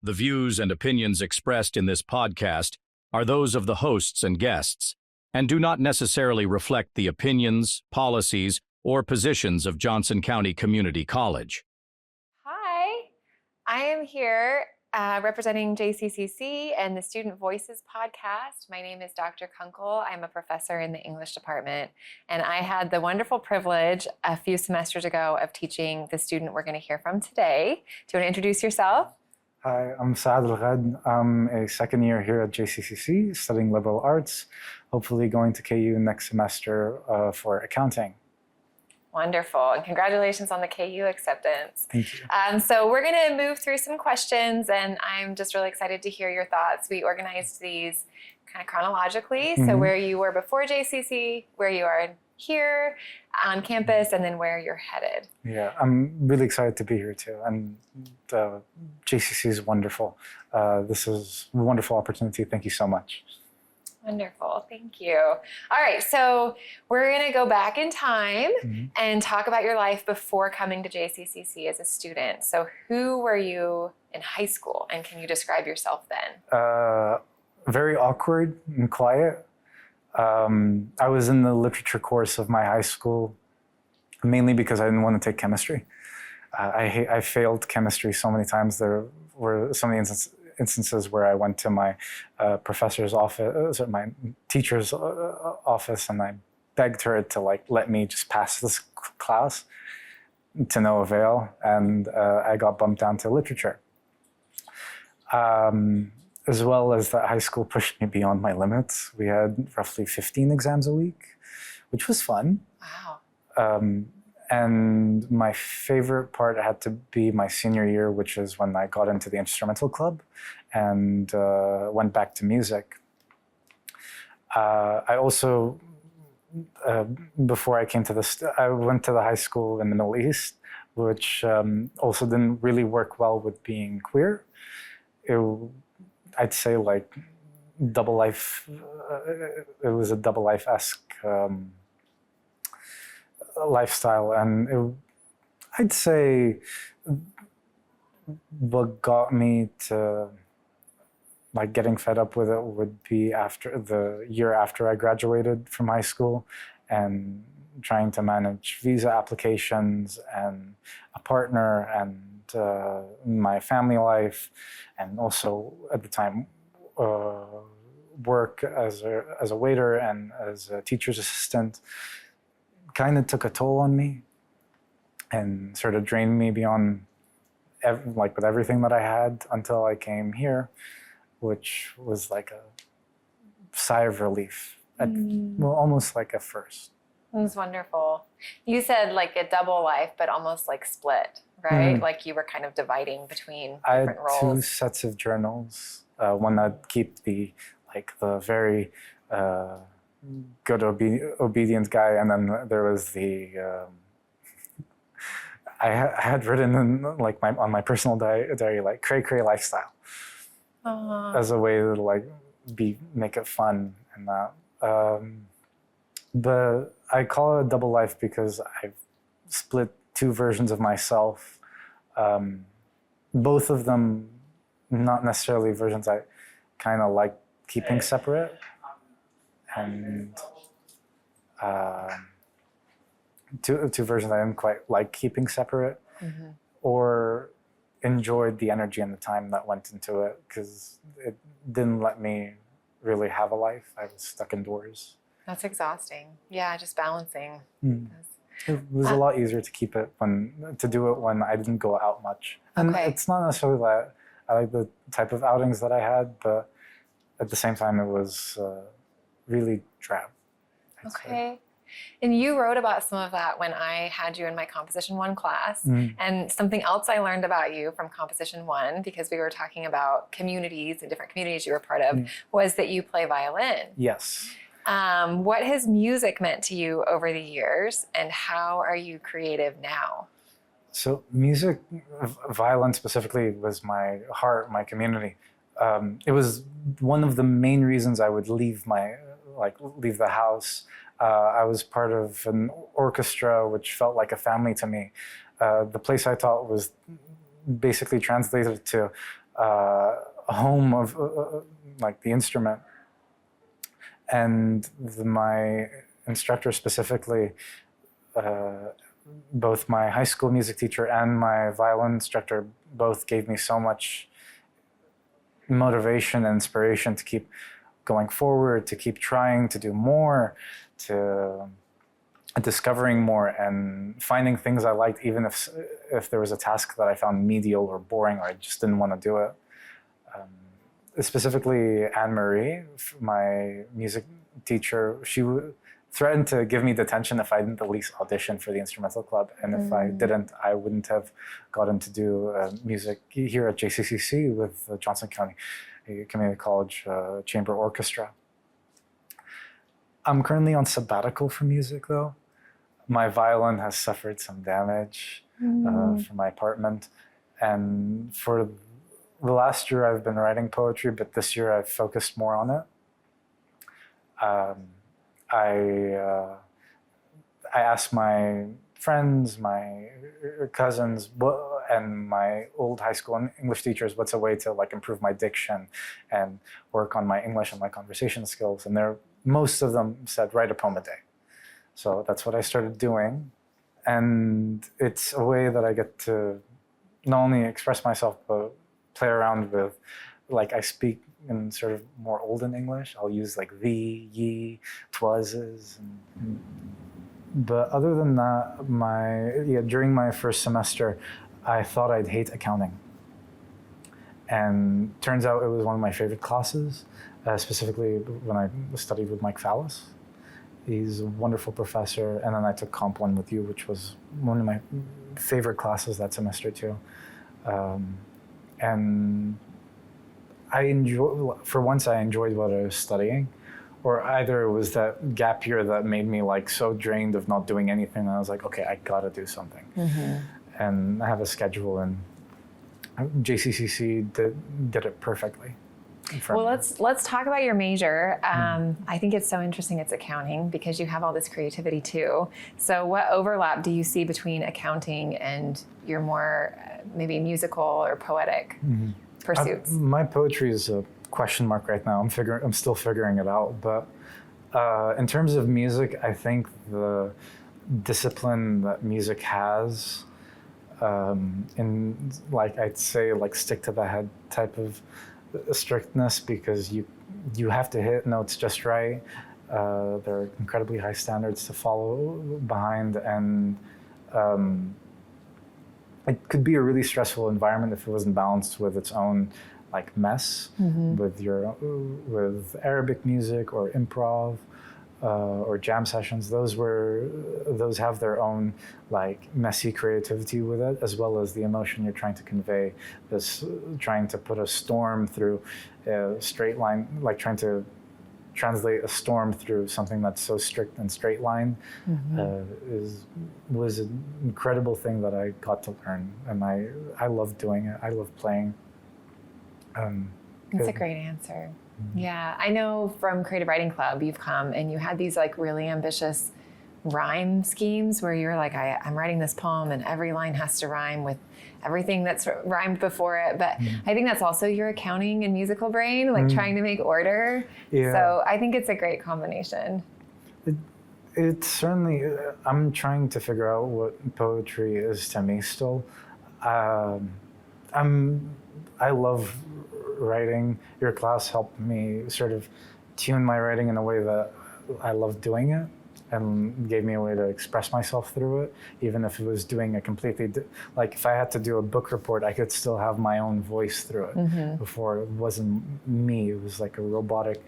The views and opinions expressed in this podcast are those of the hosts and guests, and do not necessarily reflect the opinions, policies, or positions of Johnson County Community College. Hi, I am here representing JCCC and the Student Voices podcast. My name is Dr. Kunkel. I'm a professor in the English department, and I had the wonderful privilege a few semesters ago of teaching the student we're going to hear from today. Do you want to introduce yourself? Hi, I'm Saad. I'm a second year here at JCCC studying liberal arts, hopefully going to KU next semester for accounting. Wonderful, and congratulations on the KU acceptance. Thank you. So we're going to move through some questions, and I'm just really excited to hear your thoughts. We organized these kind of chronologically, so where you were before JCC, where you are here on campus, and then where you're headed. Yeah, I'm really excited to be here too, and JCC is wonderful. This is a wonderful opportunity. Thank you so much. Wonderful, thank you. All right, so we're going to go back in time and talk about your life before coming to JCCC as a student. So who were you in high school, and can you describe yourself then? Very awkward and quiet. I was in the literature course of my high school, mainly because I didn't want to take chemistry. I failed chemistry so many times. There were so many instances where I went to my professor's office, or my teacher's office, and I begged her to let me just pass this class, to no avail, and I got bumped down to literature. As well as that high school pushed me beyond my limits. We had roughly 15 exams a week, which was fun. Wow. And my favorite part had to be my senior year, which is when I got into the instrumental club and went back to music. I also, before I came to this, I went to the high school in the Middle East, which also didn't really work well with being queer. I'd say double life, it was a double life-esque lifestyle, and I'd say what got me to getting fed up with it would be after the year after I graduated from high school and trying to manage visa applications and a partner and my family life, and also at the time work as a waiter and as a teacher's assistant. Kind of took a toll on me and sort of drained me beyond with everything that I had until I came here, which was like a sigh of relief, almost like at first. It was wonderful. You said a double life, but almost split, right? Like you were kind of dividing between different roles. I had 2 sets of journals. One that keep the very good obedient guy, and then there was the I had written in on my personal diary cray lifestyle as a way to make it fun and that. But I call it a double life because I've split 2 versions of myself. Both of them not necessarily versions I kind of like keeping separate, and two versions I didn't quite like keeping separate, or enjoyed the energy and the time that went into it, because it didn't let me really have a life. I was stuck indoors. That's exhausting. Yeah, just balancing. It was a lot easier to do it when I didn't go out much. And it's not necessarily that I like the type of outings that I had, but at the same time, it was really drab. Okay. And you wrote about some of that when I had you in my Composition 1 class. And something else I learned about you from Composition 1, because we were talking about communities and different communities you were part of, was that you play violin. Yes. What has music meant to you over the years, and how are you creative now? So music, violin specifically, was my heart, my community. It was one of the main reasons I would leave the house. I was part of an orchestra, which felt like a family to me. The place I taught was basically translated to home of like the instrument. And my instructor specifically, both my high school music teacher and my violin instructor both gave me so much motivation and inspiration to keep going forward, to keep trying to do more, to discovering more and finding things I liked, even if there was a task that I found medial or boring or I just didn't want to do it. Specifically, Anne-Marie, my music teacher, she threatened to give me detention if I didn't at least audition for the instrumental club. And if I didn't, I wouldn't have gotten to do music here at JCCC with Johnson County Community College Chamber Orchestra. I'm currently on sabbatical for music, though. My violin has suffered some damage from my apartment. And for the last year, I've been writing poetry, but this year I've focused more on it. I asked my friends, my cousins, and my old high school English teachers, what's a way to like improve my diction and work on my English and my conversation skills? And most of them said, write a poem a day. So that's what I started doing. And it's a way that I get to not only express myself, but play around with, like I speak in sort of more olden English. I'll use like thee, ye, twases. But other than that, during my first semester, I thought I'd hate accounting. And turns out it was one of my favorite classes, specifically when I studied with Mike Fallis. He's a wonderful professor. And then I took Comp 1 with you, which was one of my favorite classes that semester too. And for once I enjoyed what I was studying, or either it was that gap year that made me like so drained of not doing anything. And I was like, okay, I gotta do something. And I have a schedule, and JCCC did it perfectly. Well, let's talk about your major. I think it's so interesting it's accounting because you have all this creativity too. So what overlap do you see between accounting and your more maybe musical or poetic pursuits? My poetry is a question mark right now. I'm still figuring it out. But in terms of music, I think the discipline that music has in like I'd say like stick to the head type of strictness, because you have to hit notes just right. There are incredibly high standards to follow behind, and it could be a really stressful environment if it wasn't balanced with its own like mess with Arabic music or improv or jam sessions. Those have their own like messy creativity with it, as well as the emotion you're trying to convey. Trying to put a storm through a straight line, like trying to translate a storm through something that's so strict and straight line was an incredible thing that I got to learn, and I love doing it. I love playing. That's a great answer. Yeah, I know from Creative Writing Club you've come and you had these like really ambitious rhyme schemes where you're like, I'm writing this poem and every line has to rhyme with everything that's rhymed before it. But I think that's also your accounting and musical brain, like trying to make order. Yeah. So I think it's a great combination. It's certainly, I'm trying to figure out what poetry is to me still. I love writing. Your class helped me sort of tune my writing in a way that I love doing it, and gave me a way to express myself through it, even if it was doing a completely, like if I had to do a book report, I could still have my own voice through it. Before it wasn't me, it was like a robotic,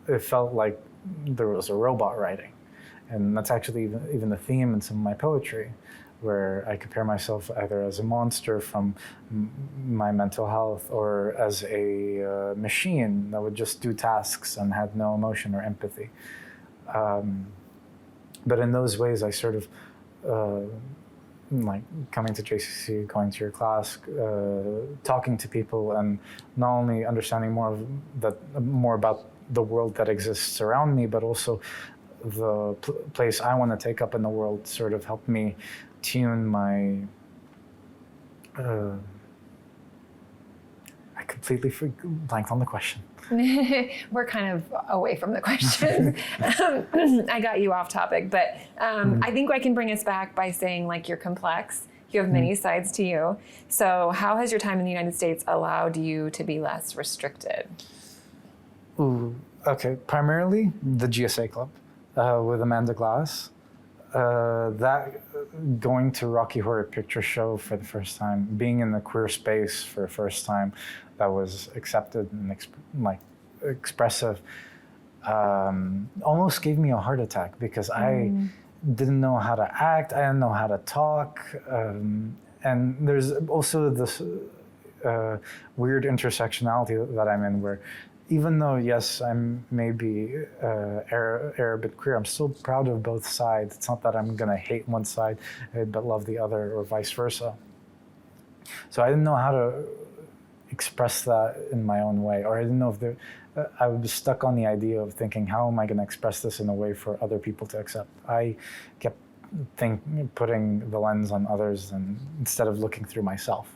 it felt like there was a robot writing. And that's actually even the theme in some of my poetry, where I compare myself either as a monster from my mental health or as a machine that would just do tasks and had no emotion or empathy. But in those ways, I sort of, like coming to JCC, going to your class, talking to people, and not only understanding more about the world that exists around me, but also the place I want to take up in the world sort of helped me tune my Uh, I completely blanked on the question. We're kind of away from the question. I got you off topic, but I think I can bring us back by saying, like, you're complex. You have many sides to you. So how has your time in the United States allowed you to be less restricted? Ooh, okay. Primarily the GSA Club with Amanda Glass. That going to Rocky Horror Picture Show for the first time, being in the queer space for the first time, that was accepted and expressive, almost gave me a heart attack because I didn't know how to act, I didn't know how to talk, and there's also this weird intersectionality that I'm in where even though, yes, I'm maybe Arab and queer, I'm still proud of both sides. It's not that I'm going to hate one side but love the other, or vice versa. So I didn't know how to express that in my own way, or I didn't know if I was stuck on the idea of thinking, how am I going to express this in a way for other people to accept? I kept putting the lens on others instead of looking through myself,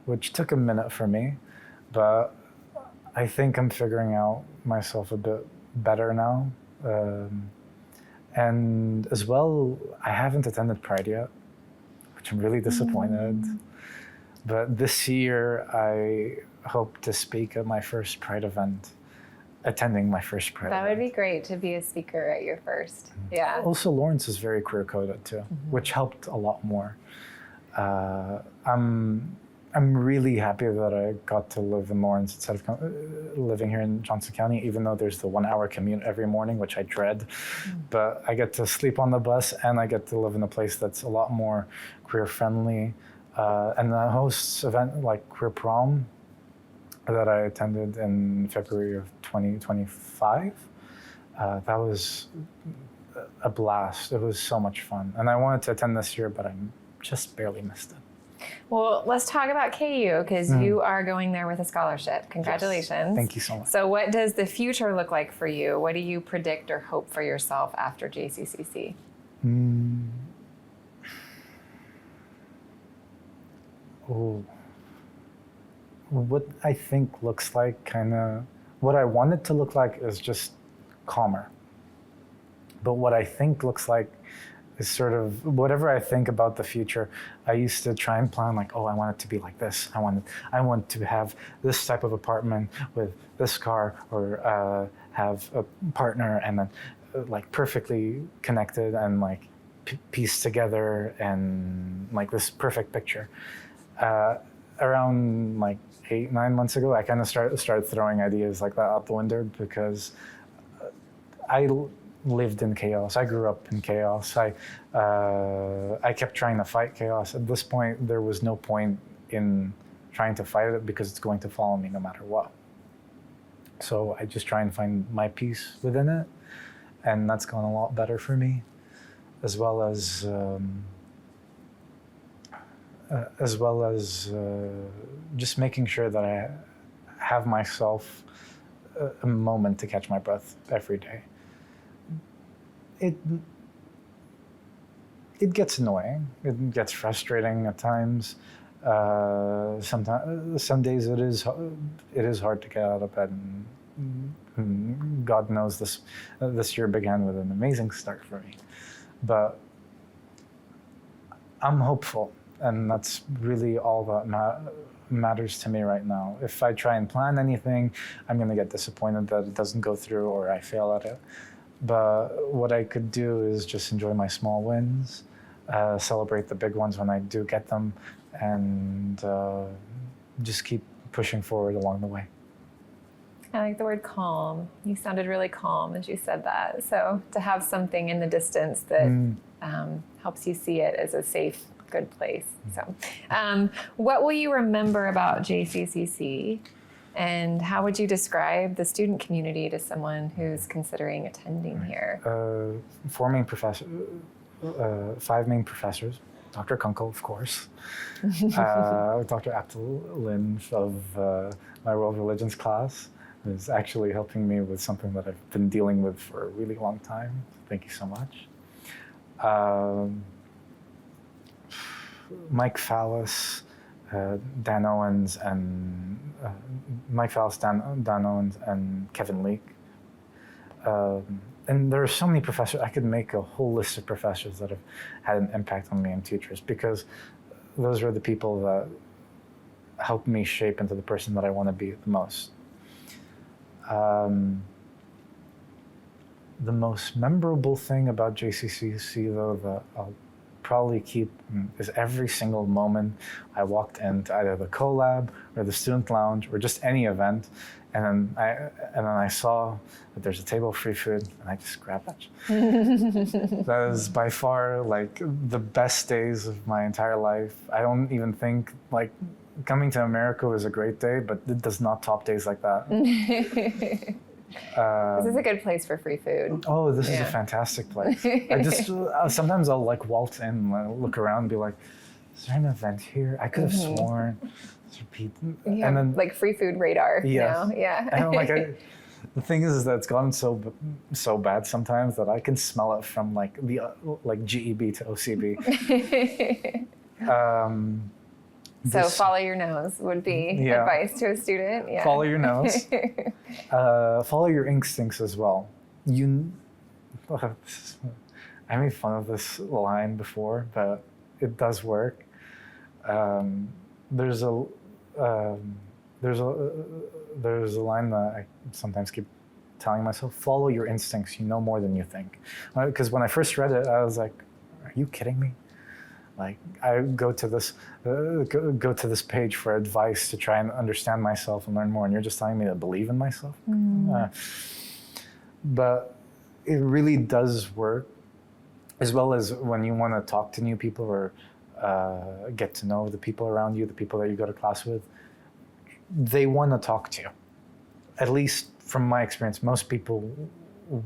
which took a minute for me, but I think I'm figuring out myself a bit better now. And as well, I haven't attended Pride yet, which I'm really disappointed. But this year, I hope to speak at my first Pride event, attending my first Pride event. That would be great to be a speaker at your first. Yeah. Also, Lawrence is very queer-coded too, which helped a lot more. I'm really happy that I got to live in Lawrence instead of living here in Johnson County, even though there's the 1 hour commute every morning, which I dread. But I get to sleep on the bus and I get to live in a place that's a lot more queer friendly. And the hosts event like Queer Prom that I attended in February of 2025, that was a blast. It was so much fun. And I wanted to attend this year, but I just barely missed it. Well, let's talk about KU, because you are going there with a scholarship. Congratulations. Yes. Thank you so much. So what does the future look like for you? What do you predict or hope for yourself after JCCC? Oh, what I think looks like what I want it to look like is just calmer. But what I think looks like is sort of whatever I think about the future. I used to try and plan like, oh, I want it to be like this. I want to have this type of apartment with this car, or have a partner, and then like perfectly connected and like pieced together, and like this perfect picture. Around like 8-9 months ago, I kind of started throwing ideas like that out the window because I lived in chaos. I grew up in chaos. I kept trying to fight chaos. At this point, there was no point in trying to fight it because it's going to follow me no matter what. So I just try and find my peace within it, and that's gone a lot better for me, as well as just making sure that I have myself a moment to catch my breath every day. It gets annoying. It gets frustrating at times. Sometimes, some days it is hard to get out of bed. And God knows this year began with an amazing start for me. But I'm hopeful, and that's really all that matters to me right now. If I try and plan anything, I'm going to get disappointed that it doesn't go through or I fail at it. But what I could do is just enjoy my small wins, celebrate the big ones when I do get them, and just keep pushing forward along the way. I like the word calm. You sounded really calm as you said that. So to have something in the distance that helps you see it as a safe, good place. So what will you remember about JCCC? And how would you describe the student community to someone who's considering attending here? 5 main professors, Dr. Kunkel, of course, Dr. Abdul Lin of my world religions class, is actually helping me with something that I've been dealing with for a really long time. Thank you so much. Mike Fallis, Dan Owens, and Mike Fallis, Dan Owens, and Kevin Leake. And there are so many professors. I could make a whole list of professors that have had an impact on me and teachers, because those are the people that helped me shape into the person that I want to be the most. The most memorable thing about JCCC, though, that I'll probably keep is every single moment I walked into either the CoLab or the student lounge or just any event, and then I saw that there's a table of free food, and I just grabbed that. That is by far like the best days of my entire life. I don't even think like coming to America was a great day, but it does not top days like that. This is a good place for free food. Oh, this is a fantastic place. I just sometimes I'll like waltz in and I'll look around and be like, is there an event here? I could have sworn. And then like free food radar. Now. Yeah. And like the thing is that it's gotten so bad sometimes that I can smell it from like the like GEB to OCB. So follow your nose would be advice to a student. Yeah. Follow your nose. Follow your instincts as well. I made fun of this line before, but it does work. There's a line that I sometimes keep telling myself: follow your instincts. You know more than you think. Because when I first read it, I was like, "Are you kidding me?" Like I go to this page for advice to try and understand myself and learn more, and you're just telling me to believe in myself. But it really does work, as well as when you want to talk to new people or get to know the people around you, the people that you go to class with. They want to talk to you. At least from my experience, most people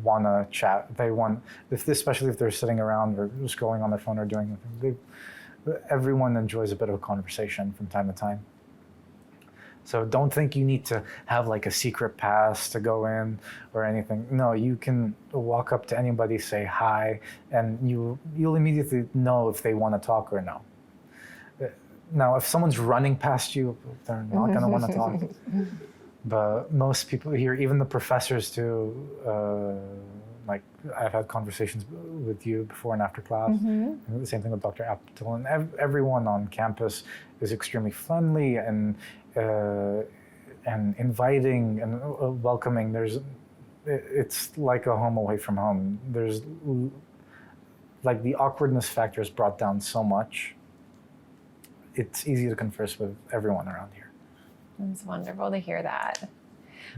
want to chat. They want, especially if they're sitting around or scrolling on their phone or doing anything. Everyone enjoys a bit of a conversation from time to time. So don't think you need to have like a secret pass to go in or anything. No, you can walk up to anybody, say hi, and you'll immediately know if they want to talk or no. Now, if someone's running past you, they're not going to want to talk. But most people here, even the professors too, like I've had conversations with you before and after class. And the same thing with Dr. Aptel, and everyone on campus is extremely friendly and inviting and welcoming. It's like a home away from home. There's like the awkwardness factor is brought down so much. It's easy to converse with everyone around here. It's wonderful to hear that.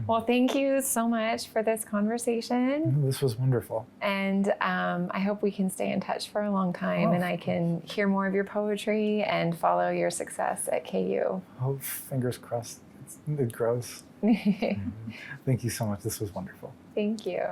Well, thank you so much for this conversation. This was wonderful. And I hope we can stay in touch for a long time and I can hear more of your poetry and follow your success at KU. Oh, fingers crossed. It grows. Thank you so much. This was wonderful. Thank you.